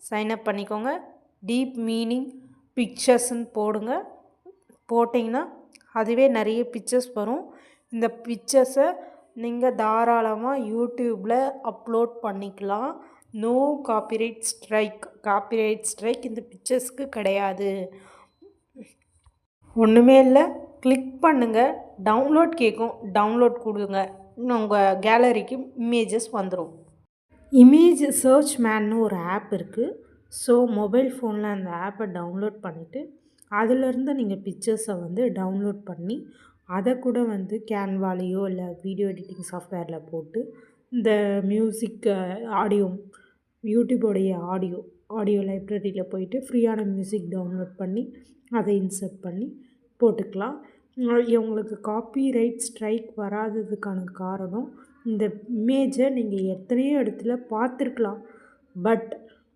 Sign up பண்ணிக்கோங்க. Deep meaning பிக்சர்ஸ்ன்னு போடுங்க. போட்டிங்கன்னா அதுவே நிறைய பிக்சர்ஸ் வரும். இந்த பிக்சர்ஸை நீங்கள் தாராளமாக யூடியூப்பில் அப்லோட் பண்ணிக்கலாம். No copyright strike. Copyright strike இந்த பிக்சர்ஸ்க்கு கிடையாது. ஒன்றுமே இல்லை, கிளிக் பண்ணுங்கள். டவுன்லோட் கேட்கும், டவுன்லோட் கொடுங்க. உங்கள் கேலரிக்கு இமேஜஸ் வந்துடும். இமேஜ் சர்ச் மேன்னு ஒரு ஆப் இருக்குது. ஸோ மொபைல் ஃபோனில் அந்த ஆப்பை டவுன்லோட் பண்ணிவிட்டு அதிலேருந்து நீங்கள் பிக்சர்ஸை வந்து டவுன்லோட் பண்ணி அதை கூட வந்து கேன்வாலேயோ இல்லை வீடியோ எடிட்டிங் சாஃப்ட்வேரில் போட்டு இந்த மியூசிக் ஆடியோ யூடியூபோடைய ஆடியோ லைப்ரரியில் போயிட்டு ஃப்ரீயான மியூசிக் டவுன்லோட் பண்ணி அதை இன்சர்ட் பண்ணி போட்டுக்கலாம். உங்களுக்கு காப்பிரைட் ஸ்ட்ரைக் வராததுக்கான காரணம், இந்த இமேஜை நீங்கள் எத்தனையோ இடத்துல பார்த்துருக்கலாம். பட்